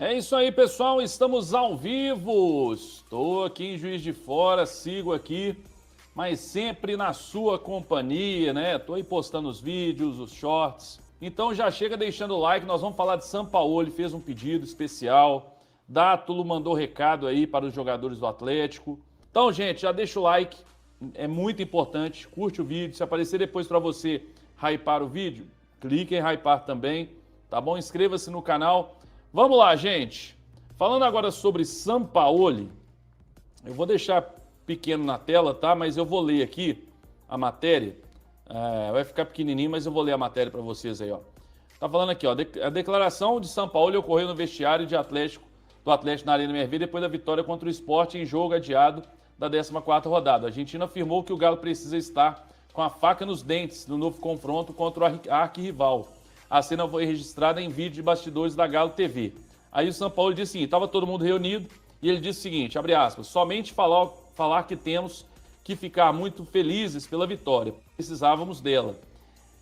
É isso aí, pessoal. Estamos ao vivo. Estou aqui em Juiz de Fora, sigo aqui, mas sempre na sua companhia, né? Estou aí postando os vídeos, os shorts. Então já chega deixando o like. Nós vamos falar de Sampaoli, fez um pedido especial. Dátulo mandou recado aí para os jogadores do Atlético. Então, gente, já deixa o like. É muito importante. Curte o vídeo. Se aparecer depois para você hypar o vídeo, clique em hypar também, tá bom? Inscreva-se no canal. Vamos lá, gente. Falando agora sobre Sampaoli, eu vou deixar pequeno na tela, tá? Mas eu vou ler aqui a matéria. Vai ficar pequenininho, mas eu vou ler a matéria para vocês aí, ó. Tá falando aqui, ó. A declaração de Sampaoli ocorreu no vestiário do Atlético na Arena MRV depois da vitória contra o Sport em jogo adiado da 14ª rodada. A Argentina afirmou que o Galo precisa estar com a faca nos dentes no novo confronto contra o arquirrival. A cena foi registrada em vídeo de bastidores da Galo TV. Aí o Sampaoli disse assim, estava todo mundo reunido, e ele disse o seguinte, abre aspas, somente falar que temos que ficar muito felizes pela vitória. Precisávamos dela.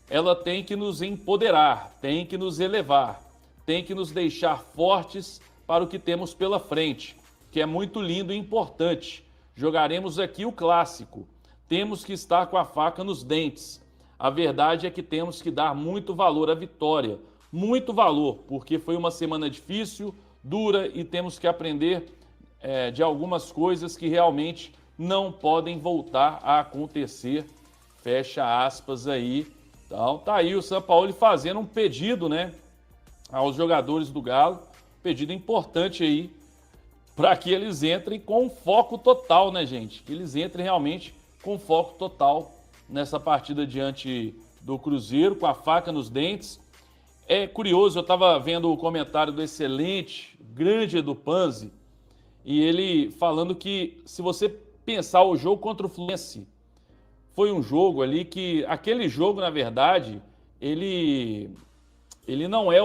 Ela tem que nos empoderar, tem que nos elevar, tem que nos deixar fortes para o que temos pela frente, que é muito lindo e importante. Jogaremos aqui o clássico. Temos que estar com a faca nos dentes. A verdade é que temos que dar muito valor à vitória. Muito valor, porque foi uma semana difícil, dura e temos que aprender de algumas coisas que realmente não podem voltar a acontecer. Fecha aspas aí. Então tá aí o Sampaoli fazendo um pedido, né, aos jogadores do Galo. Pedido importante aí para que eles entrem com foco total, né, gente? Que eles entrem realmente com foco total nessa partida diante do Cruzeiro, com a faca nos dentes. É curioso, eu estava vendo o comentário do excelente, grande Edu Panzi, e ele falando que, se você pensar o jogo contra o Fluminense, foi um jogo ali que, aquele jogo, na verdade, ele não é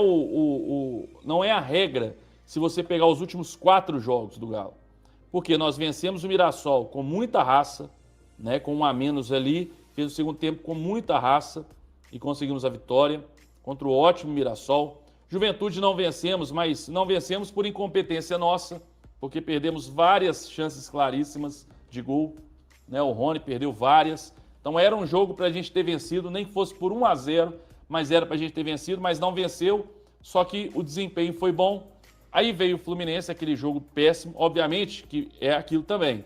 não é a regra se você pegar os últimos 4 jogos do Galo. Porque nós vencemos o Mirassol com muita raça, né, com um a menos ali, fez o segundo tempo com muita raça e conseguimos a vitória contra o ótimo Mirassol. Juventude não vencemos, mas não vencemos por incompetência nossa, porque perdemos várias chances claríssimas de gol, né? O Rony perdeu várias. Então era um jogo para a gente ter vencido, nem que fosse por 1-0, mas era para a gente ter vencido, mas não venceu, só que o desempenho foi bom. Aí veio o Fluminense, aquele jogo péssimo, obviamente que é aquilo também.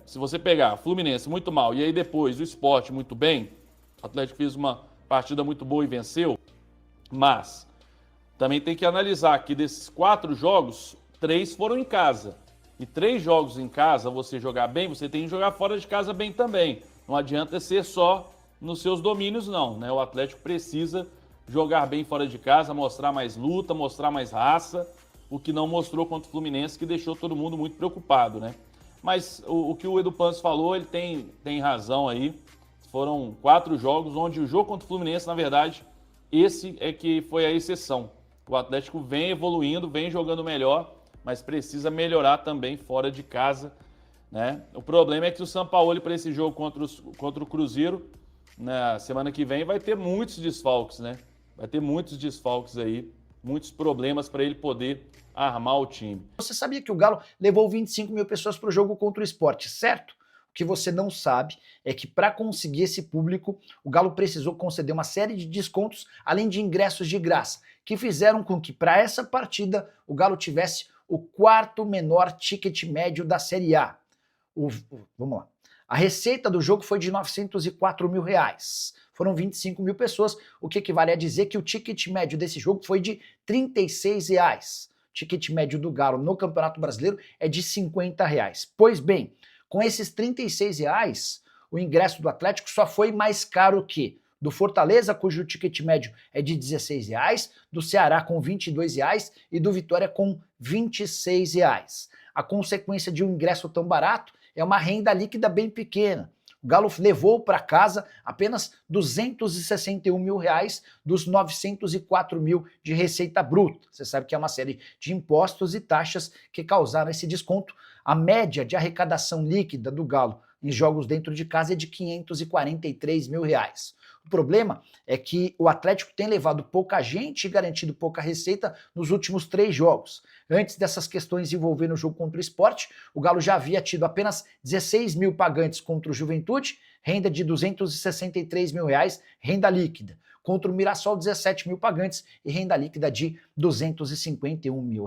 Se você pegar Fluminense muito mal e aí depois o Sport muito bem, o Atlético fez uma partida muito boa e venceu, mas também tem que analisar que desses 4 jogos, 3 foram em casa. E 3 jogos em casa, você jogar bem, você tem que jogar fora de casa bem também. Não adianta ser só nos seus domínios, não, né? O Atlético precisa jogar bem fora de casa, mostrar mais luta, mostrar mais raça, o que não mostrou contra o Fluminense, que deixou todo mundo muito preocupado, né? Mas o que o Edu Panso falou, ele tem razão aí. Foram 4 jogos, onde o jogo contra o Fluminense, na verdade, esse é que foi a exceção. O Atlético vem evoluindo, vem jogando melhor, mas precisa melhorar também fora de casa, né? O problema é que o Sampaoli, para esse jogo contra o Cruzeiro, na semana que vem, vai ter muitos desfalques, né? Vai ter muitos desfalques aí, muitos problemas para ele poder armar o time. Você sabia que o Galo levou 25 mil pessoas para o jogo contra o Sport, certo? O que você não sabe é que, para conseguir esse público, o Galo precisou conceder uma série de descontos, além de ingressos de graça, que fizeram com que, para essa partida, o Galo tivesse o 4º menor ticket médio da Série A. Vamos lá. A receita do jogo foi de R$904 mil. Foram 25 mil pessoas, o que equivale a dizer que o ticket médio desse jogo foi de R$36. O ticket médio do Galo no Campeonato Brasileiro é de R$50. Pois bem, com esses R$36, o ingresso do Atlético só foi mais caro que do Fortaleza, cujo ticket médio é de R$16, do Ceará com R$22 e do Vitória com R$26. A consequência de um ingresso tão barato é uma renda líquida bem pequena. O Galo levou para casa apenas R$261 mil dos 904 mil de receita bruta. Você sabe que é uma série de impostos e taxas que causaram esse desconto. A média de arrecadação líquida do Galo em jogos dentro de casa é de R$543 mil. O O problema é que o Atlético tem levado pouca gente e garantido pouca receita nos últimos 3 jogos. Antes dessas questões envolvendo o jogo contra o Sport, o Galo já havia tido apenas 16 mil pagantes contra o Juventude, renda de R$263 mil, renda líquida. Contra o Mirassol, 17 mil pagantes e renda líquida de R$251 mil.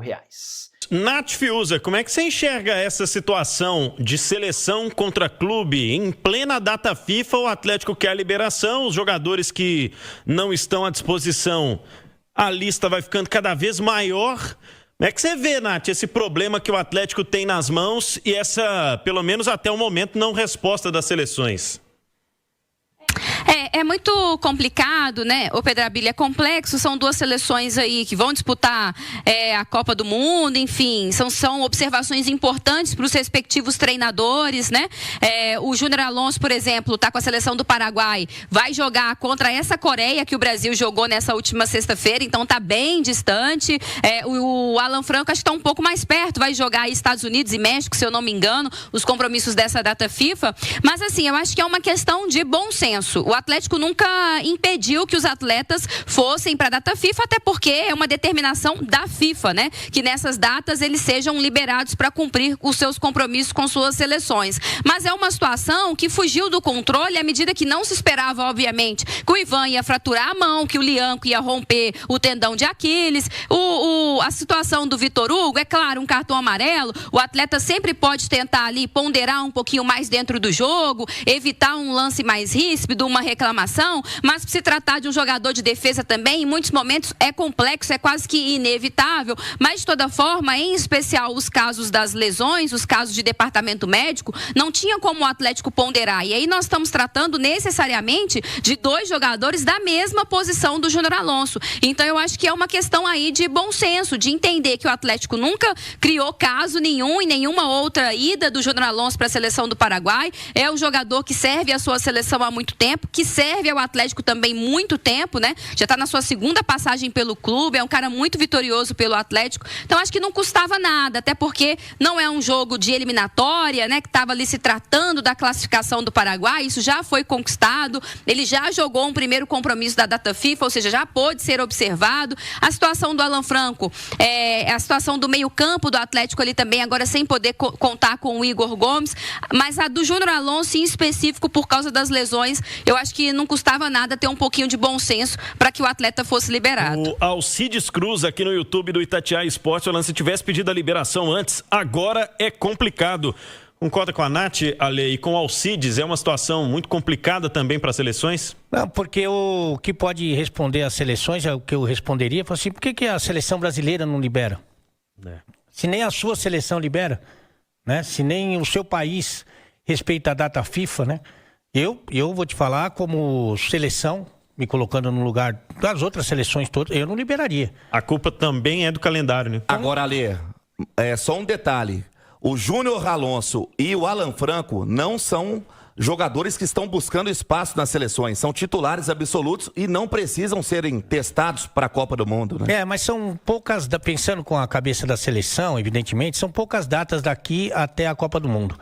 Nath Fiuza, como é que você enxerga essa situação de seleção contra clube? Em plena data FIFA, o Atlético quer a liberação, os jogadores que não estão à disposição, a lista vai ficando cada vez maior. Como é que você vê, Nath, esse problema que o Atlético tem nas mãos e essa, pelo menos até o momento, não resposta das seleções? É muito complicado, né? O Pedro Abílio, é complexo, são 2 seleções aí que vão disputar a Copa do Mundo, enfim, são observações importantes para os respectivos treinadores, né? O Júnior Alonso, por exemplo, está com a seleção do Paraguai, vai jogar contra essa Coreia que o Brasil jogou nessa última sexta-feira, então está bem distante. O Alan Franco acho que está um pouco mais perto, vai jogar aí Estados Unidos e México, se eu não me engano, os compromissos dessa data FIFA, mas assim, eu acho que é uma questão de bom senso. O Atlético nunca impediu que os atletas fossem para a data FIFA, até porque é uma determinação da FIFA, né? Que nessas datas eles sejam liberados para cumprir os seus compromissos com suas seleções. Mas é uma situação que fugiu do controle à medida que não se esperava, obviamente, que o Ivan ia fraturar a mão, que o Lianco ia romper o tendão de Aquiles. A situação do Vitor Hugo, é claro, um cartão amarelo, o atleta sempre pode tentar ali ponderar um pouquinho mais dentro do jogo, evitar um lance mais ríspido, uma reclamação, mas se tratar de um jogador de defesa também, em muitos momentos é complexo, é quase que inevitável, mas de toda forma, em especial os casos das lesões, os casos de departamento médico, não tinha como o Atlético ponderar, e aí nós estamos tratando necessariamente de 2 jogadores da mesma posição do Júnior Alonso, então eu acho que é uma questão aí de bom senso, de entender que o Atlético nunca criou caso nenhum em nenhuma outra ida do Júnior Alonso para a seleção do Paraguai, é um jogador que serve a sua seleção há muito tempo, que serve ao Atlético também muito tempo, né? Já está na sua 2ª passagem pelo clube, é um cara muito vitorioso pelo Atlético. Então acho que não custava nada, até porque não é um jogo de eliminatória, né? Que estava ali se tratando da classificação do Paraguai, isso já foi conquistado, ele já jogou um primeiro compromisso da data FIFA, ou seja, já pôde ser observado. A situação do Alan Franco, a situação do meio-campo do Atlético ali também, agora sem poder contar com o Igor Gomes, mas a do Júnior Alonso em específico, por causa das lesões, eu acho que não custava nada ter um pouquinho de bom senso para que o atleta fosse liberado. O Alcides Cruz, aqui no YouTube do Itatiaia Esporte, falando, se tivesse pedido a liberação antes, agora é complicado. Concorda com a Nath, Ale, e com o Alcides? É uma situação muito complicada também para as seleções? Não, porque o que pode responder às seleções, é o que eu responderia, foi assim, por que a seleção brasileira não libera? Se nem a sua seleção libera, né? Se nem o seu país respeita a data FIFA, né? Eu vou te falar, como seleção, me colocando no lugar das outras seleções todas, eu não liberaria. A culpa também é do calendário, né? Agora, Ale, só um detalhe. O Júnior Alonso e o Alan Franco não são jogadores que estão buscando espaço nas seleções. São titulares absolutos e não precisam serem testados para a Copa do Mundo, né? Mas são poucas, pensando com a cabeça da seleção, evidentemente, são poucas datas daqui até a Copa do Mundo.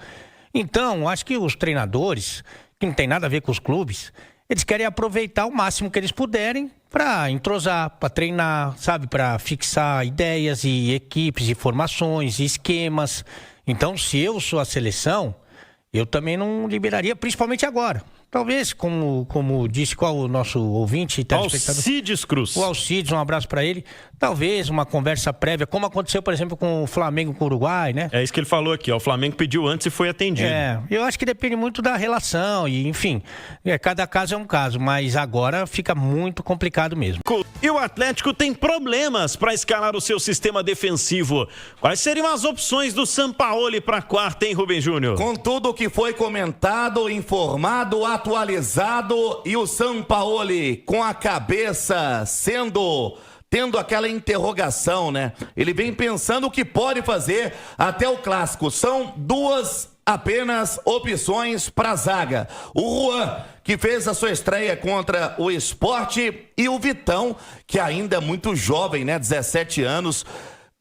Então, acho que os treinadores, que não tem nada a ver com os clubes, eles querem aproveitar o máximo que eles puderem para entrosar, para treinar, sabe? Para fixar ideias e equipes, e formações, e esquemas. Então, se eu sou a seleção, eu também não liberaria, principalmente agora. Talvez, como disse qual o nosso ouvinte... Alcides Cruz. O Alcides, um abraço para ele. Talvez uma conversa prévia, como aconteceu, por exemplo, com o Flamengo com o Uruguai, né? É isso que ele falou aqui, ó. O Flamengo pediu antes e foi atendido. Eu acho que depende muito da relação e, enfim, cada caso é um caso, mas agora fica muito complicado mesmo. E o Atlético tem problemas para escalar o seu sistema defensivo. Quais seriam as opções do Sampaoli para a quarta, hein, Rubem Júnior? Com tudo que foi comentado, informado, atualizado, e o Sampaoli com a cabeça tendo aquela interrogação, né? Ele vem pensando o que pode fazer até o clássico. São 2 apenas opções para a zaga. O Juan, que fez a sua estreia contra o Sport, e o Vitão, que ainda é muito jovem, né? 17 anos.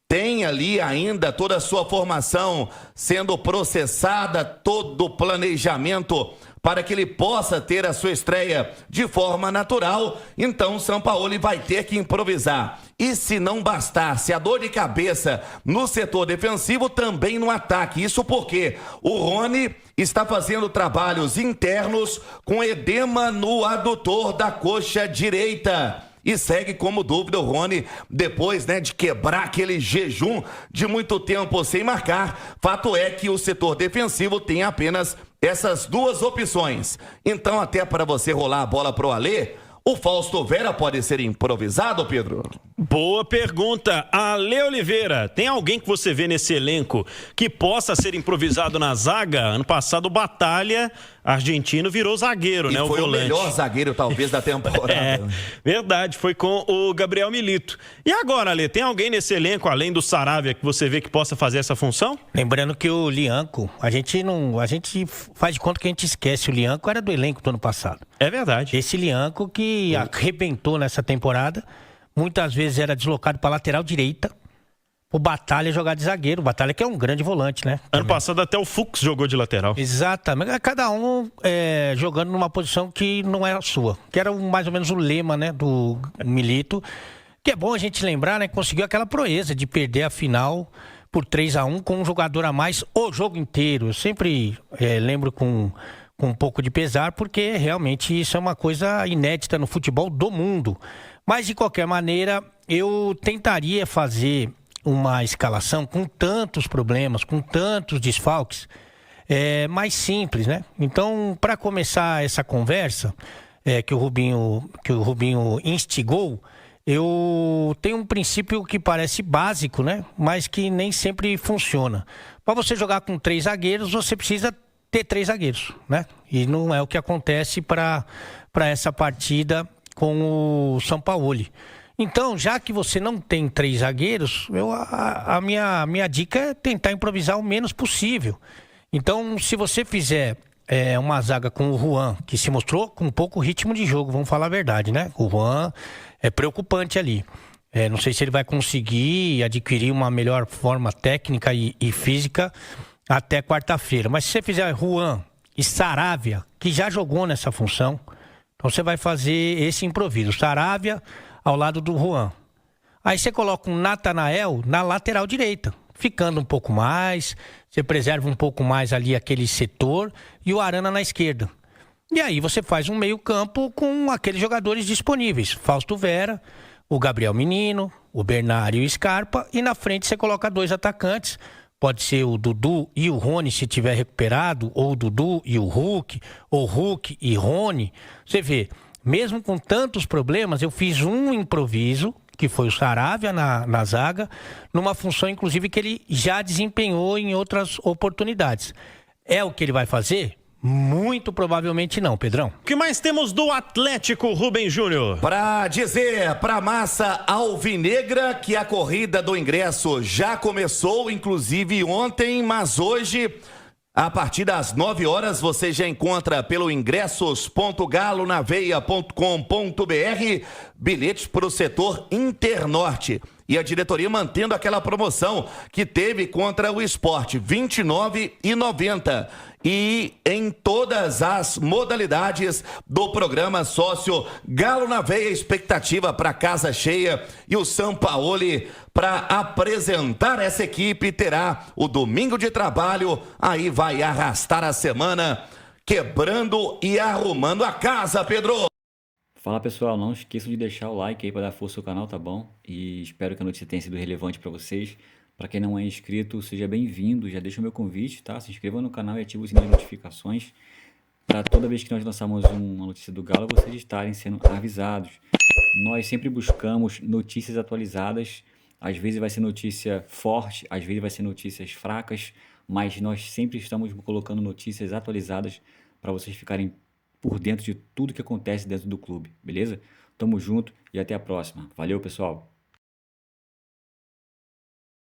Tem ali ainda toda a sua formação sendo processada, todo o planejamento para que ele possa ter a sua estreia de forma natural, então o Sampaoli vai ter que improvisar. E se não bastasse a dor de cabeça no setor defensivo, também no ataque. Isso porque o Rony está fazendo trabalhos internos com edema no adutor da coxa direita. E segue como dúvida o Rony, depois, de quebrar aquele jejum de muito tempo sem marcar. Fato é que o setor defensivo tem apenas essas duas opções. Então, até para você rolar a bola pro Alê, o Fausto Vera pode ser improvisado, Pedro? Boa pergunta. Ale Oliveira, tem alguém que você vê nesse elenco que possa ser improvisado na zaga? Ano passado, o Batalha argentino virou zagueiro, e né? Foi o volante. melhor zagueiro, talvez, da temporada. Verdade, foi com o Gabriel Milito. E agora, Ale, tem alguém nesse elenco, além do Saravia, que você vê que possa fazer essa função? Lembrando que o Lianco, a gente faz de conta que a gente esquece, o Lianco era do elenco do ano passado. É verdade. Esse Lianco que arrebentou nessa temporada, muitas vezes era deslocado para lateral direita, o Batalha jogar de zagueiro. O Batalha que é um grande volante, né? Ano passado até o Fux jogou de lateral. Exatamente. Cada um jogando numa posição que não era a sua. Que era mais ou menos o lema, né, do Milito. Que é bom a gente lembrar, né? Conseguiu aquela proeza de perder a final por 3-1 com um jogador a mais o jogo inteiro. Eu sempre lembro com um pouco de pesar, porque realmente isso é uma coisa inédita no futebol do mundo. Mas, de qualquer maneira, eu tentaria fazer uma escalação com tantos problemas, com tantos desfalques, mais simples, né? Então, para começar essa conversa que o Rubinho instigou, eu tenho um princípio que parece básico, né? Mas que nem sempre funciona. Para você jogar com 3 zagueiros, você precisa ter 3 zagueiros, né? E não é o que acontece para essa partida com o Sampaoli. Então, já que você não tem 3 zagueiros, a minha dica é tentar improvisar o menos possível. Então, se você fizer uma zaga com o Juan, que se mostrou com pouco ritmo de jogo, vamos falar a verdade, né? O Juan é preocupante ali. Não sei se ele vai conseguir adquirir uma melhor forma técnica e física até quarta-feira. Mas se você fizer Juan e Saravia, que já jogou nessa função, então você vai fazer esse improviso. Saravia ao lado do Juan. Aí você coloca um Natanael na lateral direita, ficando um pouco mais, você preserva um pouco mais ali aquele setor e o Arana na esquerda. E aí você faz um meio-campo com aqueles jogadores disponíveis. Fausto Vera, o Gabriel Menino, o Bernard e o Scarpa, e na frente você coloca 2 atacantes. Pode ser o Dudu e o Rony, se tiver recuperado, ou o Dudu e o Hulk, ou Hulk e Rony. Você vê, mesmo com tantos problemas, eu fiz um improviso, que foi o Saravia na zaga, numa função, inclusive, que ele já desempenhou em outras oportunidades. É o que ele vai fazer? Muito provavelmente não, Pedrão. O que mais temos do Atlético, Rubem Júnior? Para dizer para a massa alvinegra que a corrida do ingresso já começou, inclusive ontem, mas hoje, a partir das 9 horas, você já encontra pelo ingressos.galonaveia.com.br bilhetes para o setor Internorte. E a diretoria mantendo aquela promoção que teve contra o Sport, R$ 29,90. E em todas as modalidades do programa sócio Galo na Veia, expectativa para casa cheia, e o Sampaoli, para apresentar essa equipe, terá o domingo de trabalho, aí vai arrastar a semana, quebrando e arrumando a casa, Pedro. Fala pessoal, não esqueçam de deixar o like aí para dar força ao canal, tá bom? E espero que a notícia tenha sido relevante para vocês. Para quem não é inscrito, seja bem-vindo, já deixa o meu convite, tá? Se inscreva no canal e ative o sininho de notificações para toda vez que nós lançarmos uma notícia do Galo, vocês estarem sendo avisados. Nós sempre buscamos notícias atualizadas, às vezes vai ser notícia forte, às vezes vai ser notícias fracas, mas nós sempre estamos colocando notícias atualizadas para vocês ficarem por dentro de tudo que acontece dentro do clube, beleza? Tamo junto e até a próxima. Valeu, pessoal!